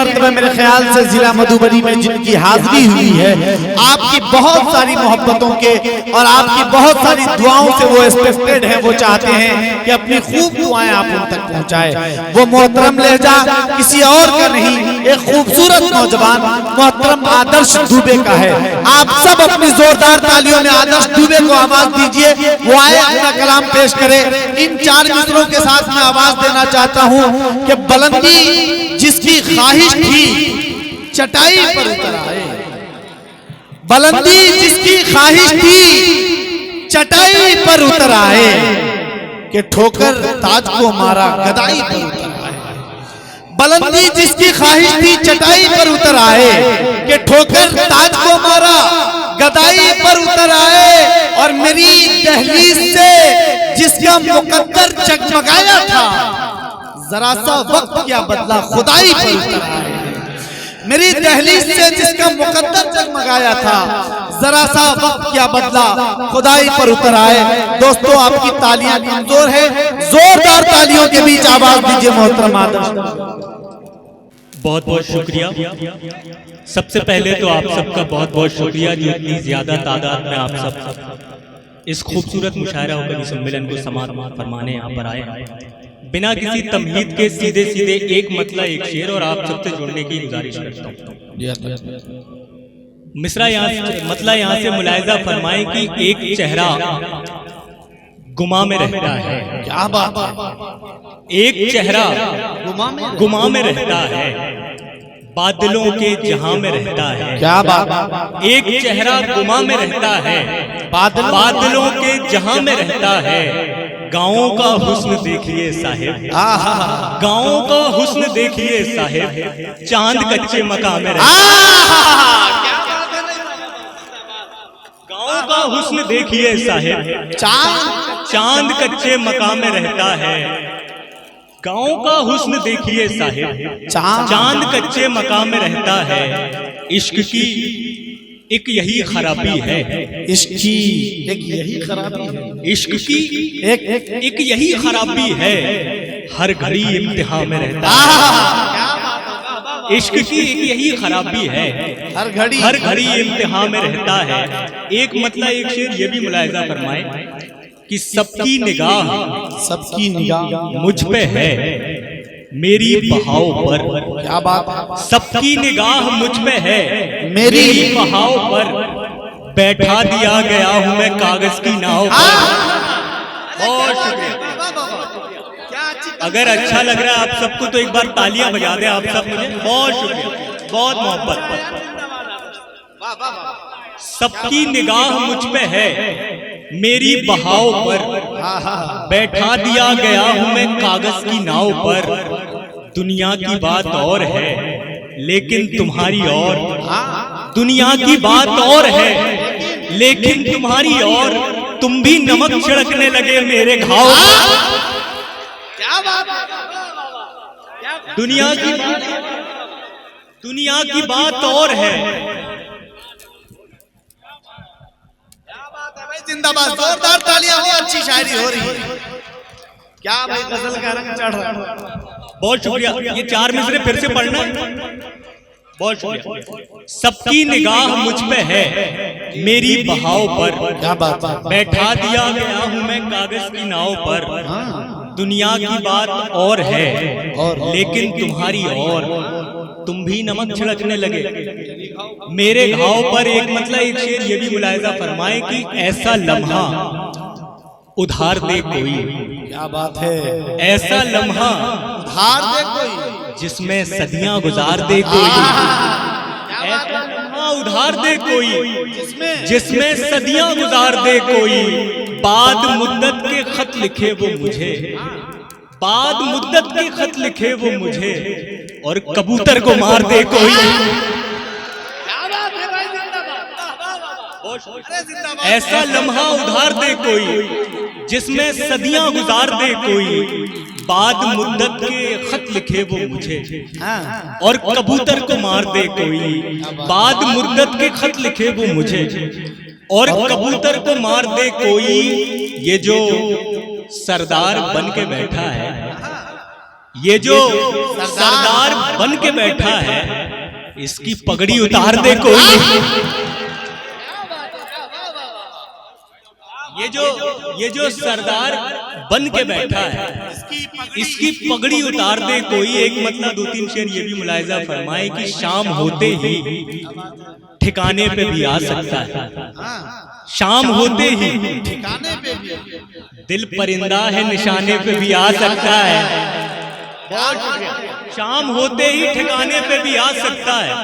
मरतबा मेरे ख्याल से जिला मधुबनी में जिनकी हाजिरी हुई है, आपकी बहुत सारी मोहब्बतों के और आपकी बहुत सारी दुआओं से वो एक्सपेक्टेड है, वो चाहते हैं कि अपनी खूब दुआएं आप उन तक पहुंचाए। वो मोहतरम लहजा किसी और का नहीं, एक खूबसूरत नौजवान मोहतरम आदर्श दुबे का है। आप सब अपनी जोरदार तालियों में आदर्श दुबे को आवाज दीजिए, वो आए अपना कलाम पेश करे। इन 4 मिसरों के साथ मैं आवाज देना चाहता हूं कि बुलंदी जिसकी ख्वाहिश थी चटाई पर उतर आए, बुलंदी जिसकी ख्वाहिश थी चटाई पर उतर आए, कि ठोकर ताज को मारा गदाई पर उतर आए। बुलंदी जिसकी ख्वाहिश थी चटाई पर उतर आए, कि ठोकर ताज को मारा गदाई पर उतर आए। और मेरी दहलीज से जिसका मुकद्दर जगमगाया था, जरा सा वक्त क्या बदला खुदाई पर उतर आए। मेरी दहलीज से जिसका मुकद्दर जगमगाया था, जरा सा वक्त क्या बदला खुदाई पर उतर आए। दोस्तों, आपकी तालियां कमजोर है, जोरदार तालियों के बीच आवाज दीजिए मोहतरम आदर्श। बहुत बहुत शुक्रिया। सबसे पहले तो आप सबका बहुत बहुत शुक्रिया जो इतनी ज्यादा तादाद में आप सब इस खूबसूरत मुशायरा और कवि सम्मेलन को समाप्त फरमाने यहाँ पर आए। बिना किसी तमहीद के सीधे सीधे एक मतला एक शेर और आप सबसे जुड़ने की गुजारिश करता हूँ। मिसरा मतला यहाँ से मुलायजा फरमाए कि एक चेहरा गुमा में रहता है। क्या बात है, एक चेहरा गुमा में रहता है, बादलों के जहां में रहता है। क्या बात, एक चेहरा गुमा में रहता है, बादलों के जहां में रहता है। गाँवों का हुस्न देखिए साहिब, गाँवों का हुस्न देखिए साहिब, चांद कच्चे मकान में रहता है। गाँव का हुस्न देखिए साहिब, चांद कच्चे मकान में रहता है। गाँव का हुस्न देखिए साहिब, चांद कच्चे मकान में रहता है। इश्क की एक यही खराबी है, इश्क की एक यही खराबी है, इश्क की एक यही खराबी है, हर घड़ी इम्तिहान में रहता है। इश्क की एक यही खराबी है, हर घड़ी इम्तिहान में रहता है। एक मतलब एक शेर ये भी मुलायजा फरमाए कि सबकी निगाह मुझ पे है, मेरी बहाव पर। क्या बात, सबकी निगाह मुझ पे है, मेरी बहाव पर। बैठा दिया गया हूं मैं कागज की नाव पर। बहुत शुक्रिया। अगर अच्छा लग रहा है आप सबको तो एक बार तालियां बजा दें आप सब मुझे। बहुत शुक्रिया, बहुत मोहब्बत। सबकी निगाह मुझ पे है, मेरी बहाव पर। बैठा दिया गया हूं मैं कागज की नाव पर। दुनिया की बात और है लेकिन तुम्हारी और, दुनिया की बात और है लेकिन तुम्हारी और। तुम भी नमक छिड़कने लगे मेरे घाव पर। क्या बात, दुनिया की बात और है। जिंदाबाद, जोरदार तालियां हो, अच्छी शायरी हो रही है। क्या भाई गजल का रंग चढ़ रहा है। बहुत शुक्रिया। ये 4 मिसरे फिर से पढ़ना। बहुत शुक्रिया। सबकी निगाह मुझ पे है, मेरी बहाव पर। क्या बात, बैठा दिया गया हूं मैं कागज की नाव पर। दुनिया की बात और है लेकिन तुम्हारी और। तुम भी नमक छिड़कने लगे मेरे घाव पर। एक मतलब एक शेर ये भी मुलायजा फरमाए कि ऐसा लम्हा उधार दे कोई। क्या बात है, ऐसा लम्हा उधार दे कोई, जिसमें सदियां गुजार दे कोई। ऐसा लम्हा उधार दे कोई, जिसमें सदियां गुजार दे कोई। बाद मुद्दत के खत लिखे वो मुझे, बाद मुद्दत के खत लिखे वो मुझे, और कबूतर को मार दे कोई। ऐसा लम्हा उधार दे कोई, जिसमें सदियां गुजार दे कोई। बाद मुद्दत के खत लिखे वो मुझे, और कबूतर को मार दे कोई। बाद मुद्दत के खत लिखे वो मुझे, और कबूतर को मार दे कोई। ये जो सरदार बन के बैठा है, ये जो सरदार बन के बैठा है, इसकी पगड़ी उतार दे कोई। ये जो सरदार बन के बैठा है, इसकी पगड़ी उतार दे कोई। एक मतलब 2-3 शेर ये भी मुलाहिजा फरमाए कि शाम होते ही ठिकाने पे भी आ सकता है। शाम होते ही ठिकाने पे भी दिल परिंदा है, निशाने पे भी आ सकता है। शाम होते ही ठिकाने पे भी आ सकता है।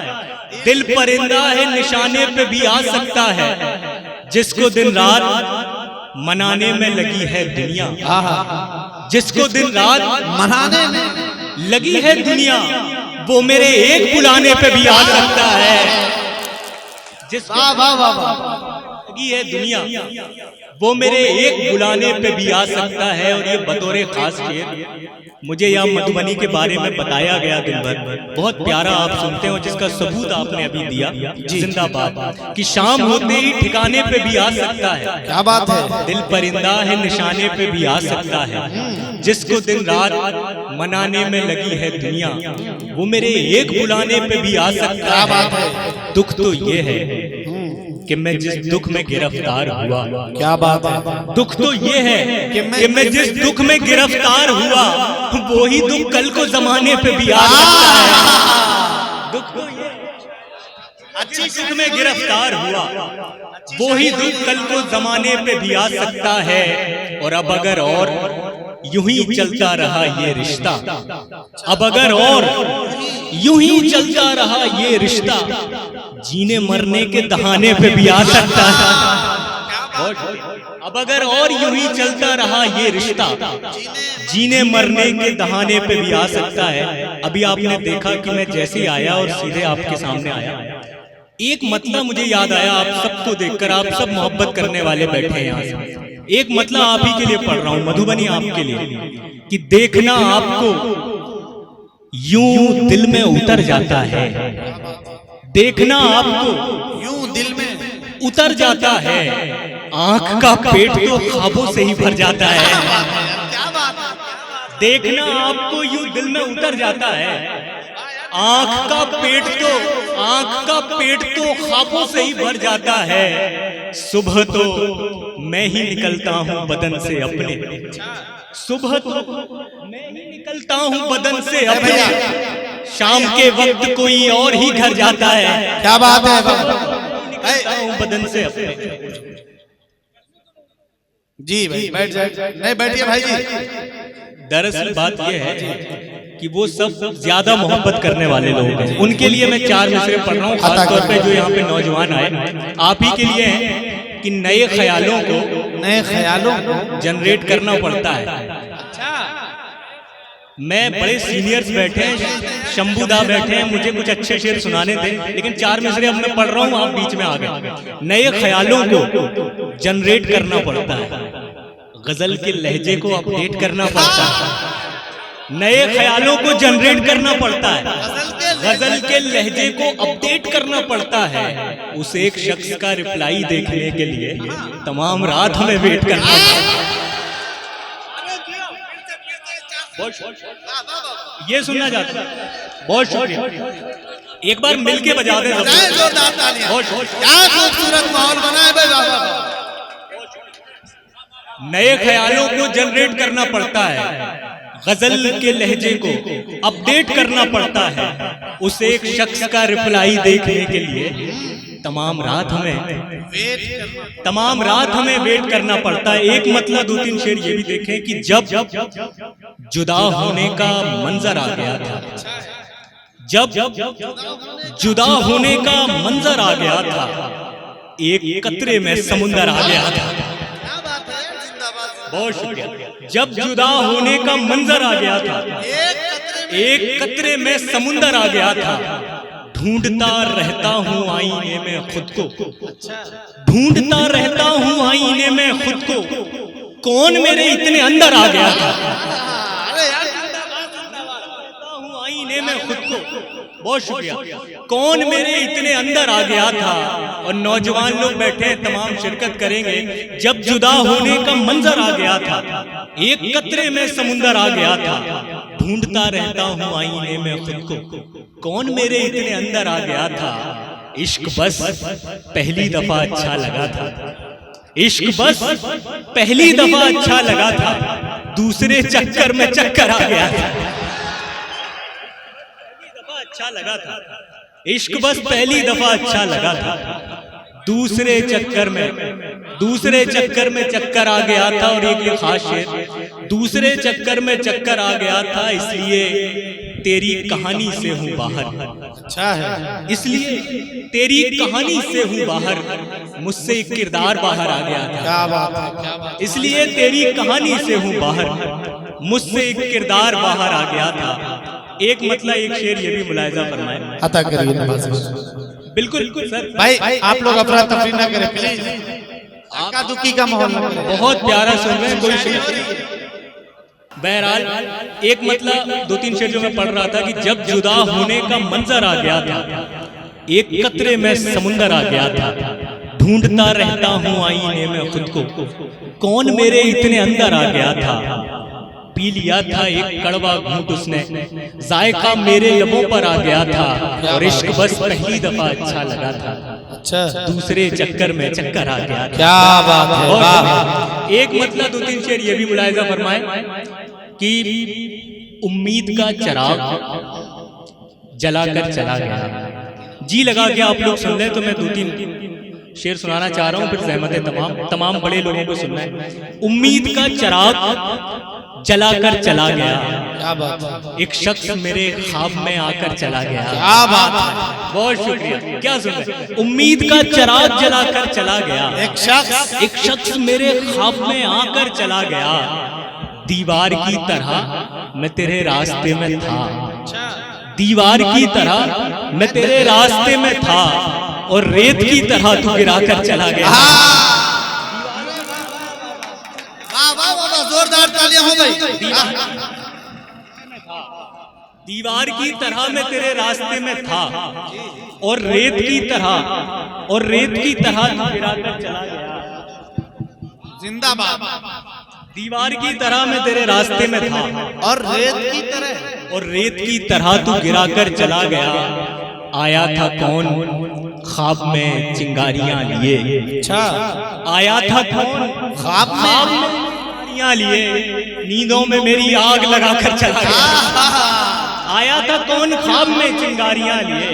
दिल परिंदा है, निशाने पे भी आ सकता है। जिसको दिन रात मनाने में लगी है दुनिया, जिसको दिन रात मनाने में लगी है दुनिया, वो मेरे एक बुलाने पे भी आ सकता है। जिसको लगी है दुनिया, वो मेरे एक बुलाने पे भी आ सकता है। और ये बतौरे खास शेर मुझे यहाँ मधुबनी के बारे में बताया गया दिन भर, बहुत प्यारा आप सुनते हो, जिसका सबूत आपने अभी दिया। जिंदाबाद। कि शाम होते ही ठिकाने पे भी आ सकता है। क्या बात है। दिल परिंदा है, निशाने पे भी आ सकता है। जिसको दिन रात मनाने में लगी है दुनिया, वो मेरे एक बुलाने पे भी आ सकता है। दुख तो ये है कि मैं जिस दुख में गिरफ्तार हुआ। क्या बात है। दुख तो ये है कि मैं जिस दुख में गिरफ्तार हुआ, वो ही दुख कल को जमाने पे भी आ सकता है। दुख तो ये अच्छी दुख में गिरफ्तार हुआ, वो ही दुख कल को जमाने पे भी आ सकता है। और अब अगर और यूं ही चलता रहा ये रिश्ता, अब अगर और यूं ही चलता रहा ये रिश्ता, जीने मरने के दहाने पे भी आ सकता है। अब अगर और यूं ही चलता रहा ये रिश्ता, जीने मरने के दहाने पे भी आ सकता है। अभी आपने देखा कि मैं जैसे आया और सीधे आपके सामने आया, एक मतलब मुझे याद आया। आप सबको देखकर, आप सब मोहब्बत करने वाले बैठे हैं यहाँ। एक मतलब आप ही के लिए पढ़ रहा हूं, मधुबनी आपके लिए, कि देखना आपको यूं दिल में उतर जाता है। देखना आपको यूं दिल में उतर जाता है। आंख का पेट तो ख्वाबों से ही भर जाता है। क्या बात है। देखना आपको यूं दिल में उतर जाता है। आंख का पेट तो ख्वाबों से ही भर जाता है। सुबह तो मैं ही निकलता हूँ बदन से अपने, सुबह तो मैं ही निकलता हूँ बदन से अपने, शाम के वक्त कोई और ही घर जाता है। क्या बात है। निकलता हूँ बदन से अपने। जी भाई बैठ जाए। नहीं बैठिए भाई जी। दरअसल बात यह है कि वो सब ज्यादा मोहब्बत करने वाले लोग हैं। उनके लिए मैं 4 मिसरे पढ़ रहा हूँ, खासतौर पे जो यहाँ पे नौजवान आए, आप ही के लिए है कि नए ख्यालों को जनरेट करना पड़ता है। मैं बड़े सीनियर्स बैठे हैं, शंभुदा बैठे हैं, मुझे कुछ अच्छे शेर सुनाने थे, लेकिन 4 मिसरे अब मैं पढ़ रहा हूँ, आप बीच में आ गए। नए ख्यालों को जनरेट करना पड़ता है, गजल के लहजे को अपडेट करना पड़ता है, नए ख्यालों को जनरेट करना पड़ता है, गजल के लहजे को अपडेट करना पड़ता है। उस एक शख्स का रिप्लाई देखने के लिए तमाम रात हमें वेट करना पड़ता है। ये सुनना चाहता है। बहुत शुक्रिया। एक बार मिलके बजा दे। क्या खूबसूरत माहौल बना है भाई। नए ख्यालों को जनरेट करना पड़ता है, गजल के लहजे को अपडेट करना पड़ता है। उस एक शख्स का रिप्लाई देखने के लिए तमाम रात हमें वेट करना पड़ता है। एक मतलब 2-3 शेर ये भी देखें कि जब जुदा होने का मंजर आ गया था, जब जुदा होने का मंजर आ गया था, एक कतरे में समुंदर आ गया था। बहुत शुक्रिया। जब जुदा होने का मंजर आ गया था, एक कतरे में समुंदर आ गया था। ढूंढता रहता हूँ आईने में खुद को, ढूंढता रहता हूँ आईने में खुद को, कौन मेरे इतने अंदर आ गया था। आईने में खुद को, बहुत शुक्रिया। कौन मेरे इतने अंदर आ गया था। और नौजवान लोग बैठे हैं, तमाम शिरकत करेंगे। जब जुदा होने का मंजर आ गया था, एक कतरे में समुंदर आ गया था। ढूंढता रहता हूँ आईने में खुद को, कौन मेरे इतने अंदर आ गया था। इश्क बस पहली दफा अच्छा लगा था, इश्क बस पहली दफा अच्छा लगा था, दूसरे चक्कर में चक्कर आ गया था। पहली दफा अच्छा लगा था, इश्क बस पहली दफा अच्छा लगा था, दूसरे चक्कर में चक्कर आ गया था। और एक खास शेर, दूसरे चक्कर में चक्कर आ गया था, इसलिए तेरी कहानी से हूँ बाहर। अच्छा है, इसलिए तेरी कहानी से हूँ बाहर, मुझसे एक किरदार बाहर आ गया था। क्या बात है, क्या बात है। इसलिए तेरी कहानी से हूँ बाहर, मुझसे एक किरदार बाहर आ गया था। एक मतलब एक शेर ये भी मुलाहिजा फरमाए। अता करिए नवाज। बिल्कुल सर। भाई आप लोग अफरा तफरी ना करें प्लीज, धक्का धुक्की का माहौल ना करें। बहुत प्यारा सुन रहे हैं, कोई शेर। बहरहाल एक मतलब 2-3 शेर जो मैं पढ़ रहा था कि जब जुदा होने का मंजर आ गया था, एक कतरे में समुंदर आ गया था, ढूंढता रहता हूँ आईने में खुद को, कौन मेरे इतने अंदर आ गया था। पी लिया था एक कड़वा घूंट उसने, जायका मेरे लबों पर आ गया था, और इश्क बस पहली दफा अच्छा लगा था, अच्छा दूसरे चक्कर में चक्कर आ गया था। क्या बात है, और एक मतलब 2-3 शेर ये भी मुलाहिजा फरमाए कि उम्मीद का चिराग जलाकर चला गया। जी लगा के आप लोग सुन रहे तो मैं 2-3 शेर सुनाना चाह रहा हूँ, फिर सहमत तमाम बड़े लोगों को सुनना है। उम्मीद का चिराग जलाकर चला गया, क्या बात है, एक शख्स मेरे ख्वाब में आकर चला गया। क्या बात है, बहुत शुक्रिया। क्या सुन रहे? उम्मीद का चिराग जलाकर चला गया, एक शख्स मेरे ख्वाब में आकर चला गया। दीवार की तरह मैं तेरे रास्ते में था, दीवार की तरह मैं तेरे रास्ते में था, और रेत की तरह तू गिराकर चला गया। जोरदार तालियां हो भाई। दीवार की तरह मैं तेरे रास्ते में था, और रेत की तरह तू गिराकर चला गया। जिंदाबाद। दीवार की तरह मैं तेरे रास्ते में था, और रेत की तरह तू गिराकर चला गया। आया था कौन ख्वाब में चिंगारियां लिए, अच्छा आया था कौन ख्वाब में लिए, नींदों में मेरी आग लगाकर चला गया। आया था कौन ख्वाब में चिंगारियां लिए,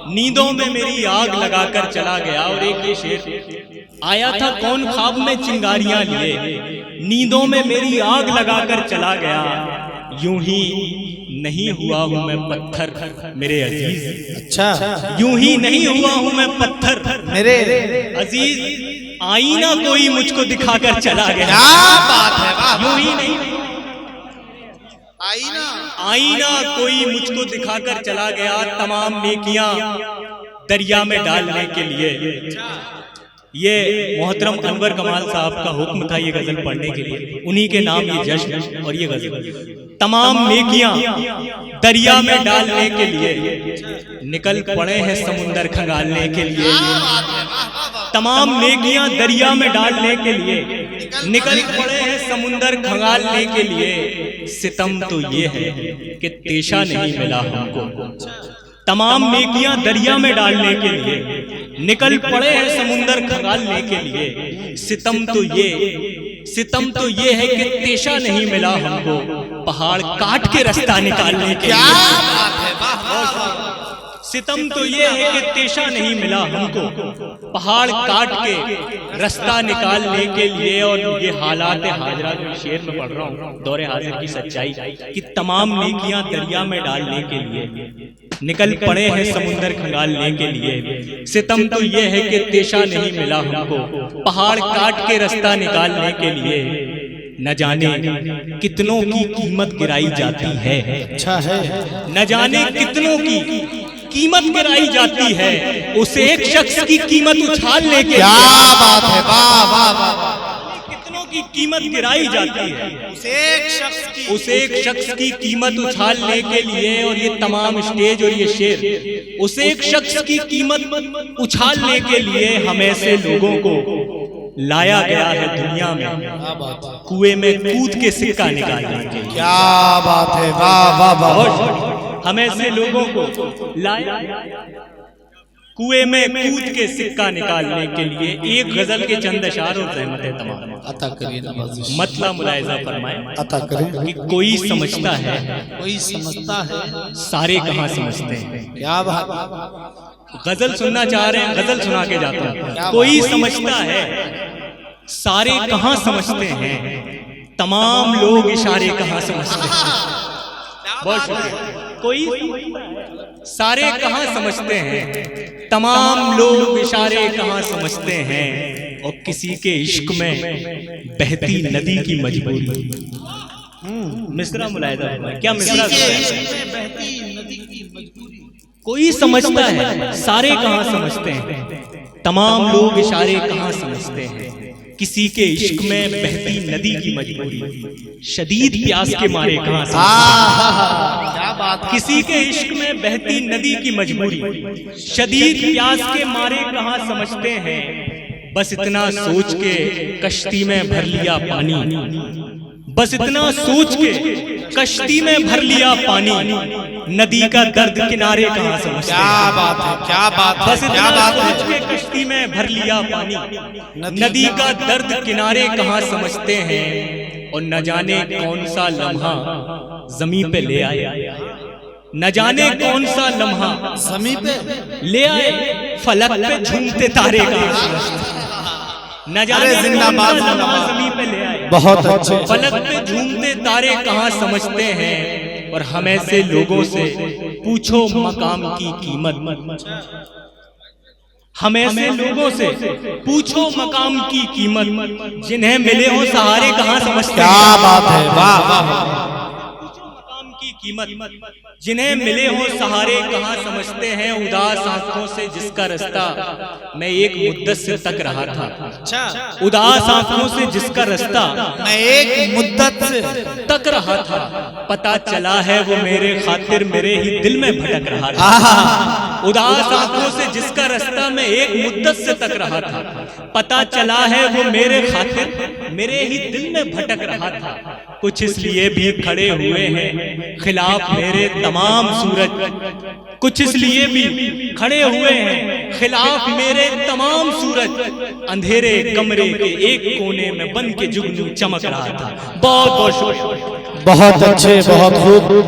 नींदों में मेरी आग लगाकर चला गया। और एक ये शेर, आया था कौन ख्वाब में चिंगारियां लिए, नींदों में मेरी आग लगाकर चला गया। यूं ही नहीं हुआ हूं मैं पत्थर मेरे अजीज, अच्छा यूं ही नहीं हुआ हूं मैं पत्थर मेरे अजीज, आईना कोई मुझको दिखाकर चला गया। क्या बात है, वाह। यूं ही नहीं, आईना कोई मुझको दिखाकर चला गया। तमाम नेकियां दरिया में डालने के लिए, ये मोहतरम अनवर कमाल साहब का हुक्म था ये गजल पढ़ने के लिए, उन्हीं के नाम ये जश्न और ये गजल। तमाम नेकियां दरिया में डालने के लिए निकल पड़े हैं समुंदर खंगालने के लिए। तमाम नेकियां दरिया में डालने के लिए निकल पड़े हैं समुंदर खंगालने के लिए। सितम तो ये है कि तेशा नहीं मिला हमको। तमाम नेकियां दरिया में डालने के लिए निकल पड़े हैं समुंदर खंगालने के लिए। सितम तो ये है कि तेशा नहीं मिला हमको, पहाड़ काट के रास्ता निकालने के लिए। सितम तो ये है कि तेशा नहीं मिला हमको, पहाड़ काट के रास्ता निकालने के लिए। और ये हालात हाजरा जो शेर में पढ़ रहा हूँ, दौरे हाजिर की सच्चाई कि तमाम नेकियां दरिया में डालने के लिए निकल पड़े हैं समुंदर खंगालने के लिए। सितम तो ये है कि तेशा नहीं मिला हमको, पहाड़ काट के रास्ता निकालने के लिए। न जाने कितनों की कीमत गिराई जाती है, अच्छा है, न जाने कितनों की कीमत गिराई जाती है, उस एक शख्स की कीमत उछालने के। क्या बात है, वाह वाह वाह। कितनों की कीमत गिराई जाती है, उस एक शख्स की कीमत उछालने के लिए। और ये तमाम स्टेज और ये शेर उस एक शख्स की कीमत उछालने के लिए हम ऐसे लोगों को लाया गया है दुनिया में कुएं में कूद के सिक्का निकालने के लिए। क्या बात है, वाह वाह वाह। और हम ऐसे लोगों को लाया कुएं में कूद के सिक्का निकालने के लिए एक गजल के चंद अशार और रहमतें तमाम अता करिए नवाज़िश, मतलब मुलाहिजा फरमाए अता करें। कि कोई समझता है कोई समझता है, सारे कहाँ समझते हैं। क्या बात। गजल सुनना चाह रहे हैं, गजल सुना के जाता हूँ। कोई समझता है सारे कहाँ समझते हैं, तमाम लोग इशारे कहाँ समझते हैं। बहुत शुक्रिया। कोई सारे कहाँ समझते हैं, तमाम लोग इशारे कहाँ समझते हैं, और किसी के इश्क में बहती नदी की मजबूरी। मिसरा मुलाहिजा फरमाए, क्या मिसरा कोई समझता है सारे कहाँ समझते हैं, तमाम लोग इशारे कहाँ समझते हैं, किसी के इश्क में बहती नदी की मजबूरी, शदीद प्यास के मारे कहाँ समझते, किसी के इश्क में बहती नदी की मजबूरी, शदीद प्यास के मारे कहाँ समझते हैं, बस इतना सोच के कश्ती में भर लिया पानी, बस इतना सोच के कश्ती में भर लिया पानी, नदी का दर्द किनारे कहाँ समझते। क्या बात है, क्या बात है, बस क्या इतना बात सोच के कश्ती में भर लिया पानी, नदी का दर्द किनारे कहाँ समझते हैं, और न जाने कौन सा लम्हा जमीन पे ले आए, न जाने कौन सा लम्हा जमीन पे ले आए, फलक पे झूमते तारे कहाँ समझते, न जाने जिंदाबाद, कौन सा लम्हा जमीन पे ले आए, बहुत अच्छे। फलक पे झूमते तारे कहाँ समझते हैं, और हम ऐसे लोगों से पूछो मकाम की कीमत, हम ऐसे लोगों से पूछो मकाम की कीमत, जिन्हें मिले हो सहारे कहाँ समझते हैं। क्या बात है, वाह वाह। पूछो मकाम की कीमत, जिन्हें मिले हो सहारे कहाँ समझते हैं, उदास आंखों से जिसका रास्ता मैं एक मुद्दत से तक रहा था, उदास आंखों से जिसका रास्ता मैं एक मुद्दत से तक रहा था, पता चला है वो मेरे खातिर मेरे ही दिल में भटक रहा था, उदास आंखों से जिसका रास्ता मैं एक मुद्दत से तक रहा था, पता चला है वो मेरे खातिर मेरे ही दिल में भटक रहा था, कुछ इसलिए भी खड़े हुए हैं खिलाफ मेरे तमाम सूरज, कुछ इसलिए भी खड़े हुए हैं खिलाफ मेरे तमाम सूरज, अंधेरे कमरे के एक कोने में बन के जुगनू चमक रहा था। बहुत बहुत शुक्रिया। बहुत अच्छे, बहुत खूब।